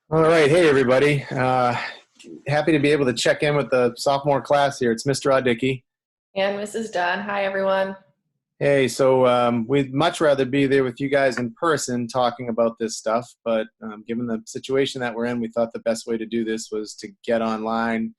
All right. Hey, everybody. Happy to be able to check in with the sophomore class here. It's Mr. Audicki. And Mrs. Dunn. Hi, everyone. Hey, so we'd much rather be there with you guys in person talking about this stuff, but given the situation that we're in, we thought the best way to do this was to get online,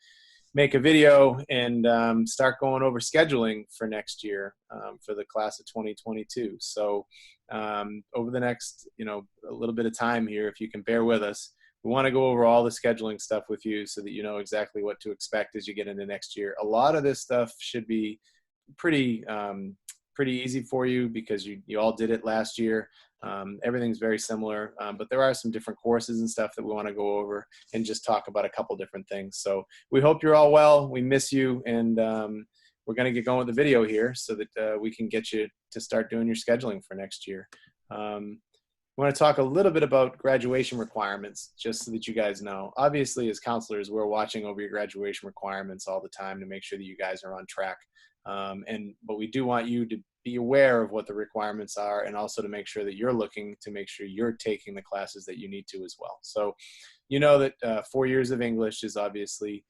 make a video, and start going over scheduling for next year for the class of 2022. So over the next, a little bit of time here, if you can bear with us, we want to go over all the scheduling stuff with you so that you know exactly what to expect as you get into next year. A lot of this stuff should be pretty pretty easy for you because you all did it last year. Everything's very similar, but there are some different courses and stuff that we want to go over and just talk about a couple different things. So we hope you're all well. We miss you, and we're going to get going with the video here so that we can get you to start doing your scheduling for next year. We want to talk a little bit about graduation requirements, just so that you guys know. Obviously, as counselors, we're watching over your graduation requirements all the time to make sure that you guys are on track. But we do want you to be aware of what the requirements are, and also to make sure that you're looking to make sure you're taking the classes that you need to as well. So you know that 4 years of English is obviously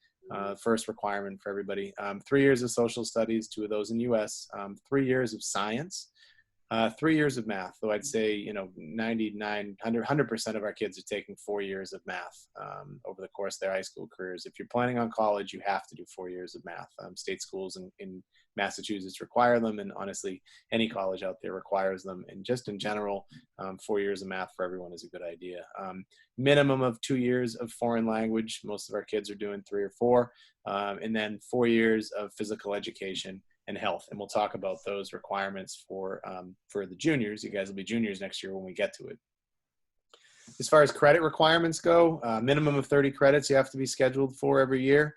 first requirement for everybody. 3 years of social studies, 2 of those in US, 3 years of science, 3 years of math, though I'd say, 99, 100% of our kids are taking 4 years of math over the course of their high school careers. If you're planning on college, you have to do 4 years of math. State schools in Massachusetts require them, and honestly, any college out there requires them. And just in general, 4 years of math for everyone is a good idea. Minimum of 2 years of foreign language. Most of our kids are doing 3 or 4. And then 4 years of physical education and health, and we'll talk about those requirements for the juniors. You guys will be juniors next year when we get to it. As far as credit requirements go, minimum of 30 credits you have to be scheduled for every year,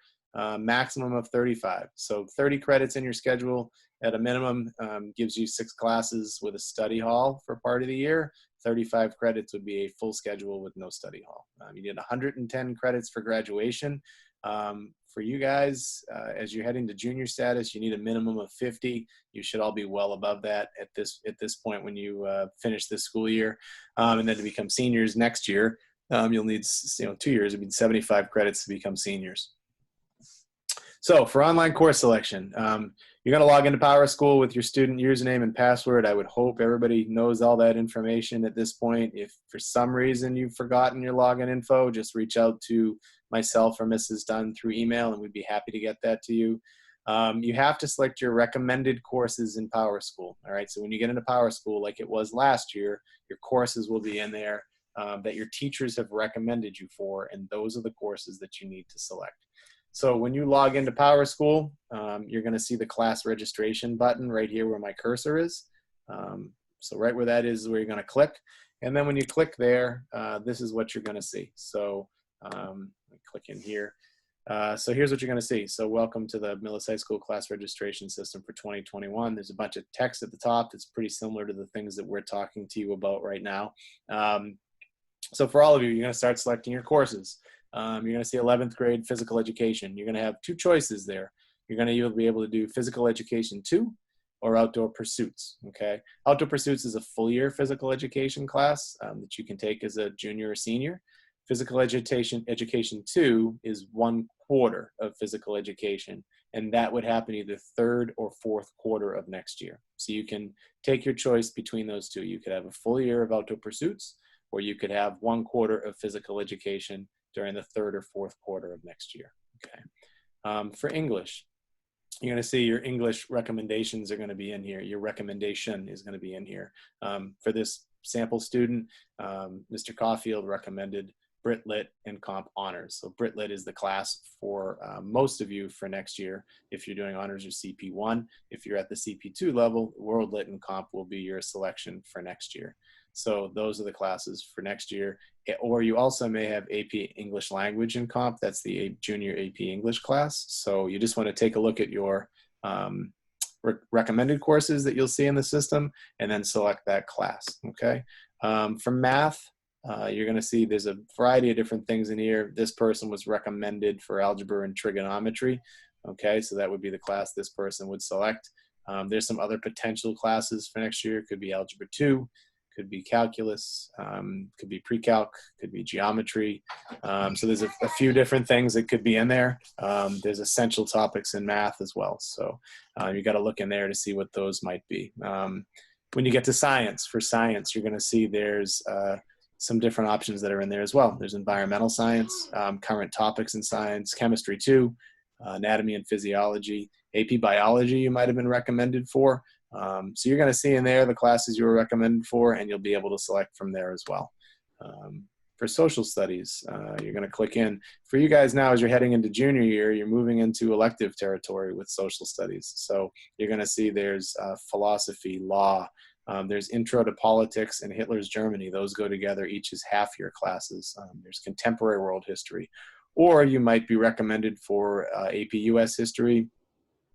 maximum of 35. So 30 credits in your schedule at a minimum gives you 6 classes with a study hall for part of the year. 35 credits would be a full schedule with no study hall. You need 110 credits for graduation. For you guys, as you're heading to junior status, you need a minimum of 50. You should all be well above that at this point when you finish this school year. And then to become seniors next year, you'll need 2 years. It'd be 75 credits to become seniors. So for online course selection, you're going to log into PowerSchool with your student username and password. I would hope everybody knows all that information at this point. If for some reason you've forgotten your login info, just reach out to myself or Mrs. Dunn through email, and we'd be happy to get that to you. You have to select your recommended courses in PowerSchool. All right, so when you get into PowerSchool, like it was last year, your courses will be in there that your teachers have recommended you for, and those are the courses that you need to select. So when you log into PowerSchool, you're going to see the class registration button right here where my cursor is. So right where that is where you're going to click. And then when you click there, this is what you're going to see. So click in here. So here's what you're going to see. So welcome to the Millis High School class registration system for 2021. There's a bunch of text at the top that's pretty similar to the things that we're talking to you about right now. So for all of you, you're going to start selecting your courses. You're going to see 11th grade physical education. You're going to have 2 choices there. You're going to either be able to do physical education 2 or outdoor pursuits. Okay, outdoor pursuits is a full year physical education class that you can take as a junior or senior. Physical education 2 is 1/4 of physical education, and that would happen either 3rd or 4th quarter of next year. So you can take your choice between those 2. You could have a full year of outdoor pursuits, or you could have 1/4 of physical education during the 3rd or 4th quarter of next year. Okay. For English, you're going to see your English recommendations are going to be in here. Your recommendation is going to be in here. For this sample student, Mr. Caulfield recommended Brit Lit and Comp Honors. So Brit Lit is the class for most of you for next year. If you're doing Honors or CP1, if you're at the CP2 level, World Lit and Comp will be your selection for next year. So those are the classes for next year. Or you also may have AP English Language in Comp. That's the junior AP English class. So you just want to take a look at your recommended courses that you'll see in the system and then select that class, okay? For math, you're going to see there's a variety of different things in here. This person was recommended for algebra and trigonometry, okay? So that would be the class this person would select. There's some other potential classes for next year. It could be Algebra 2, could be calculus, could be pre-calc, could be geometry. So there's a few different things that could be in there. There's essential topics in math as well. So you got to look in there to see what those might be. When you get to science, for science, you're going to see there's some different options that are in there as well. There's environmental science, current topics in science, chemistry too, anatomy and physiology, AP biology you might have been recommended for. So you're going to see in there the classes you were recommended for, and you'll be able to select from there as well. For social studies, you're going to click in. For you guys now, as you're heading into junior year, you're moving into elective territory with social studies. So you're going to see there's philosophy, law, there's intro to politics and Hitler's Germany. Those go together each as half-year classes. There's contemporary world history. Or you might be recommended for AP US history,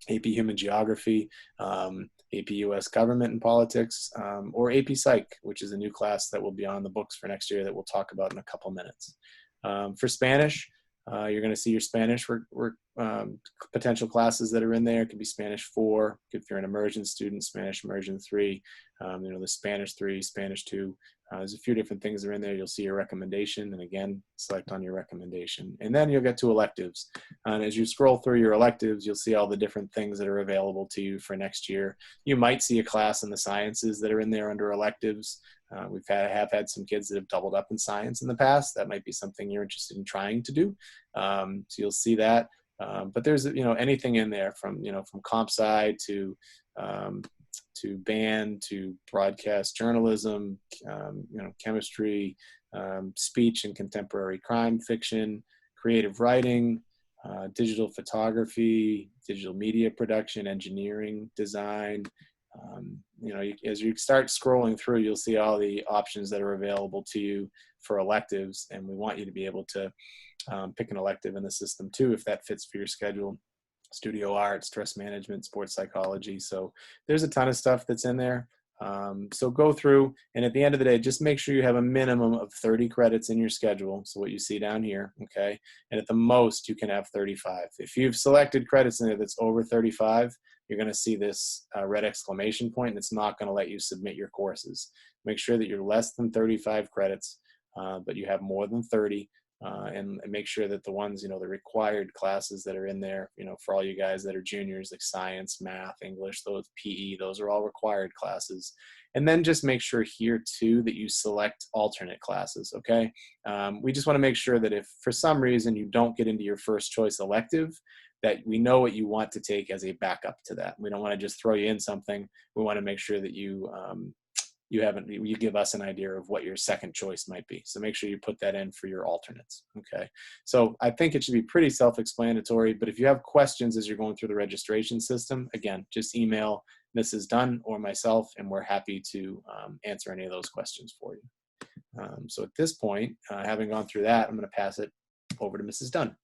AP Human Geography, AP US Government and Politics, or AP Psych, which is a new class that will be on the books for next year that we'll talk about in a couple minutes. For Spanish, you're going to see your Spanish potential classes that are in there. It could be Spanish 4, if you're an immersion student, Spanish immersion 3, the Spanish 3, Spanish 2. There's a few different things that are in there. You'll see your recommendation, and again, select on your recommendation. And then you'll get to electives. And as you scroll through your electives, you'll see all the different things that are available to you for next year. You might see a class in the sciences that are in there under electives. Have had some kids that have doubled up in science in the past. That might be something you're interested in trying to do. So you'll see that. But there's anything in there from comp sci to band to broadcast journalism, chemistry, speech and contemporary crime fiction, creative writing, digital photography, digital media production, engineering, design. As you start scrolling through, you'll see all the options that are available to you for electives, and we want you to be able to pick an elective in the system too if that fits for your schedule. Studio art, stress management, sports psychology. So there's a ton of stuff that's in there. So go through, and at the end of the day, just make sure you have a minimum of 30 credits in your schedule. So what you see down here, okay? And at the most, you can have 35. If you've selected credits in there that's over 35, you're going to see this red exclamation point, and it's not going to let you submit your courses. Make sure that you're less than 35 credits, but you have more than 30. And make sure that the ones, the required classes that are in there, for all you guys that are juniors, like science, math, English, those PE, those are all required classes. And then just make sure here too that you select alternate classes, okay? We just want to make sure that if for some reason you don't get into your first choice elective, that we know what you want to take as a backup to that. We don't want to just throw you in something. We want to make sure that you give us an idea of what your second choice might be. So make sure you put that in for your alternates. Okay. So I think it should be pretty self-explanatory, but if you have questions as you're going through the registration system, again, just email Mrs. Dunn or myself, and we're happy to answer any of those questions for you. So at this point, having gone through that, I'm going to pass it over to Mrs. Dunn.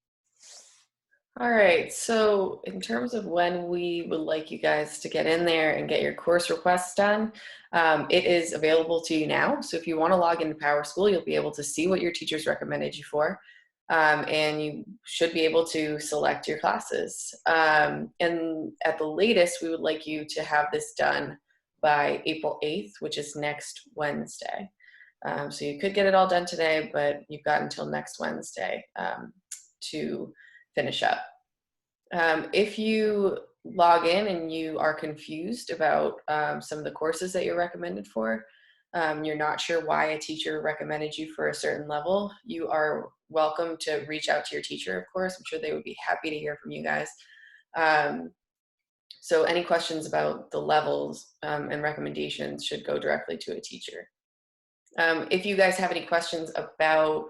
All right, so in terms of when we would like you guys to get in there and get your course requests done, it is available to you now. So if you want to log into PowerSchool, you'll be able to see what your teachers recommended you for, and you should be able to select your classes. And at the latest, we would like you to have this done by April 8th, which is next Wednesday. So you could get it all done today, but you've got until next Wednesday to finish up. If you log in and you are confused about some of the courses that you're recommended for, you're not sure why a teacher recommended you for a certain level, you are welcome to reach out to your teacher, of course. I'm sure they would be happy to hear from you guys. So any questions about the levels and recommendations should go directly to a teacher. If you guys have any questions about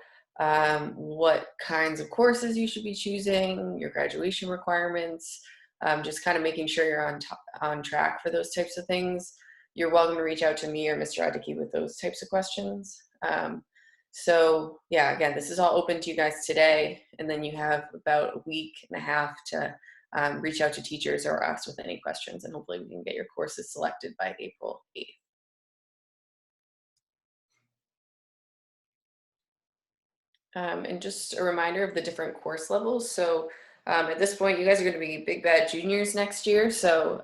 what kinds of courses you should be choosing, your graduation requirements, just kind of making sure you're on track for those types of things, you're welcome to reach out to me or Mr. Adiki with those types of questions. So yeah, again, this is all open to you guys today, and then you have about a week and a half to reach out to teachers or us with any questions, and hopefully we can get your courses selected by April 8th. And just a reminder of the different course levels. So at this point, you guys are going to be big bad juniors next year. So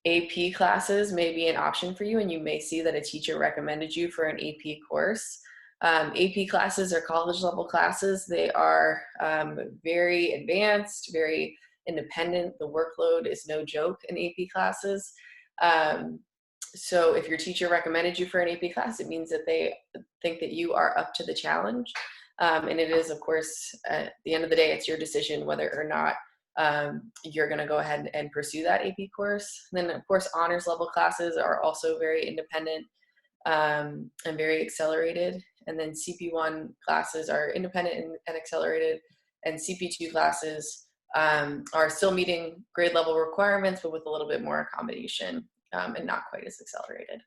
AP classes may be an option for you, and you may see that a teacher recommended you for an AP course. AP classes are college level classes. They are very advanced, very independent. The workload is no joke in AP classes. So if your teacher recommended you for an AP class, it means that they think that you are up to the challenge. And it is, of course, at the end of the day, it's your decision whether or not you're going to go ahead and pursue that AP course. And then, of course, honors level classes are also very independent and very accelerated. And then CP1 classes are independent and accelerated. And CP2 classes are still meeting grade level requirements, but with a little bit more accommodation and not quite as accelerated.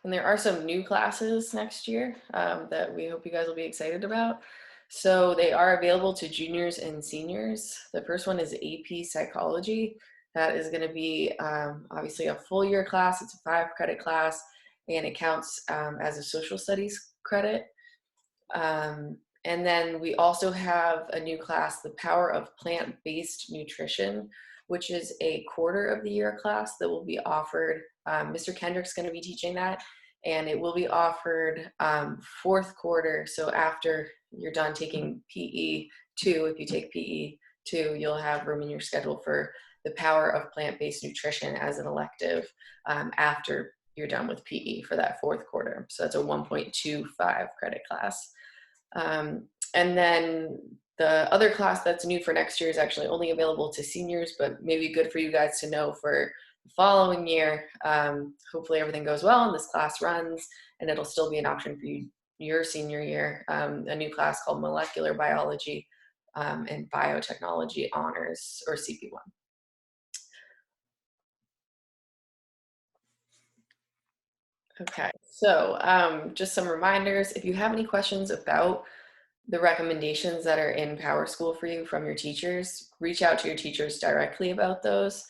And there are some new classes next year that we hope you guys will be excited about. So they are available to juniors and seniors. The first one is AP Psychology. That is going to be obviously a full year class. It's a 5-credit class, and it counts as a social studies credit. And then we also have a new class, The Power of Plant-Based Nutrition, which is a quarter of the year class that will be offered. Mr. Kendrick's going to be teaching that, and it will be offered fourth quarter. So after you're done taking PE2, if you take PE2, you'll have room in your schedule for The Power of Plant-Based Nutrition as an elective after you're done with PE for that fourth quarter. So that's a 1.25 credit class. And then the other class that's new for next year is actually only available to seniors, but maybe good for you guys to know for the following year. Hopefully everything goes well and this class runs, and it'll still be an option for you your senior year, a new class called Molecular Biology and Biotechnology Honors, or CP1. Okay, so just some reminders. If you have any questions about the recommendations that are in PowerSchool for you from your teachers, reach out to your teachers directly about those.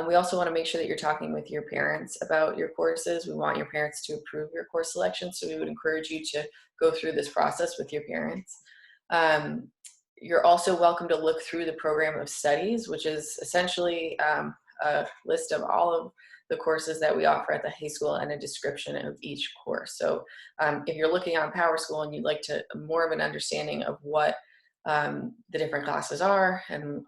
We also want to make sure that you're talking with your parents about your courses. We want your parents to approve your course selection, so we would encourage you to go through this process with your parents. You're also welcome to look through the program of studies, which is essentially a list of all of the courses that we offer at the high school and a description of each course. So if you're looking on PowerSchool and you'd like to more of an understanding of what the different classes are and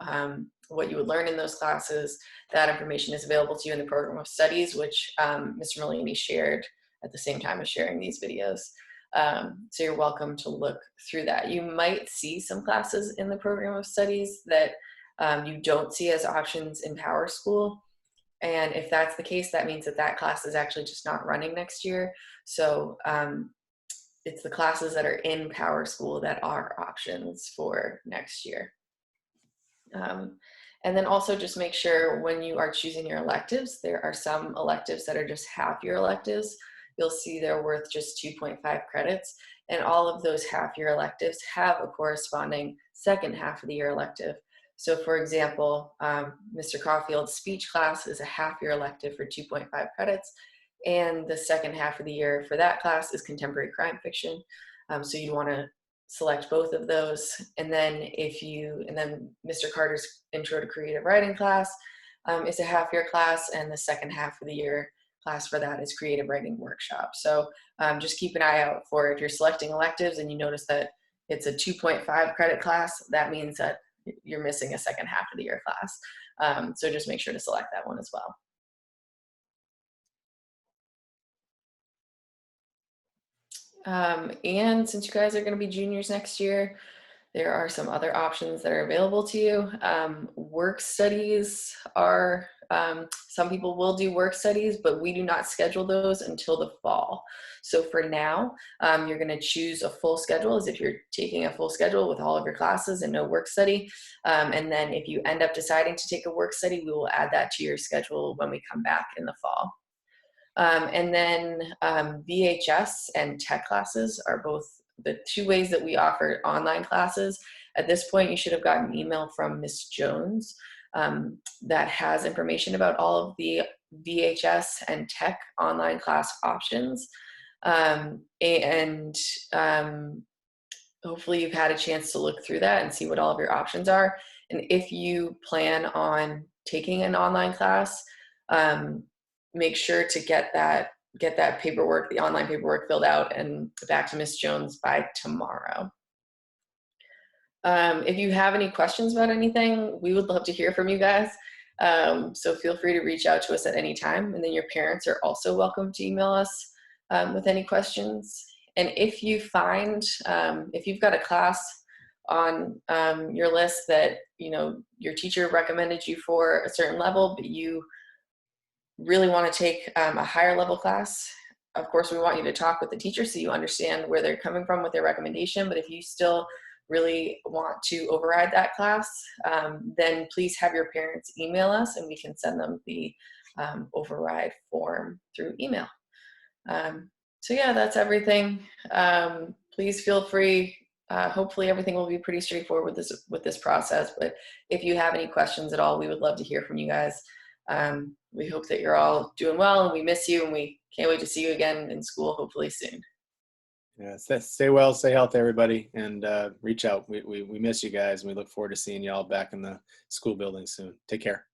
what you would learn in those classes, that information is available to you in the program of studies, which Mr. Malini shared at the same time as sharing these videos. So you're welcome to look through that. You might see some classes in the program of studies that you don't see as options in PowerSchool. And if that's the case, that means that that class is actually just not running next year. So it's the classes that are in PowerSchool that are options for next year. And then also just make sure when you are choosing your electives, there are some electives that are just half-year electives. You'll see they're worth just 2.5 credits. And all of those half-year electives have a corresponding second half of the year elective. So for example, Mr. Caulfield's speech class is a half-year elective for 2.5 credits. And the second half of the year for that class is contemporary crime fiction. So you'd want to select both of those. And then Mr. Carter's Intro to Creative Writing class is a half-year class, and the second half of the year class for that is Creative Writing Workshop. So just keep an eye out for, if you're selecting electives and you notice that it's a 2.5 credit class, that means that you're missing a second half of the year class. So just make sure to select that one as well. And since you guys are going to be juniors next year, there are some other options that are available to you. Work studies are, some people will do work studies, but we do not schedule those until the fall. So for now, you're going to choose a full schedule as if you're taking a full schedule with all of your classes and no work study. And then if you end up deciding to take a work study, we will add that to your schedule when we come back in the fall. And then VHS and tech classes are both the two ways that we offer online classes. At this point, you should have gotten an email from Ms. Jones that has information about all of the VHS and tech online class options. hopefully you've had a chance to look through that and see what all of your options are. And if you plan on taking an online class, make sure to get that paperwork, the online paperwork filled out and back to Miss Jones by tomorrow. If you have any questions about anything, we would love to hear from you guys. So feel free to reach out to us at any time. And then your parents are also welcome to email us with any questions. And if you find, if you've got a class on your list that, your teacher recommended you for a certain level, but you really want to take a higher level class, of course, we want you to talk with the teacher so you understand where they're coming from with their recommendation. But if you still really want to override that class, then please have your parents email us and we can send them the override form through email. So yeah, that's everything. Please feel free. Hopefully everything will be pretty straightforward with this process. But if you have any questions at all, we would love to hear from you guys. We hope that you're all doing well, and we miss you, and we can't wait to see you again in school hopefully soon. Yeah, stay well, stay healthy, everybody, and reach out. We miss you guys, and we look forward to seeing you all back in the school building soon. Take care.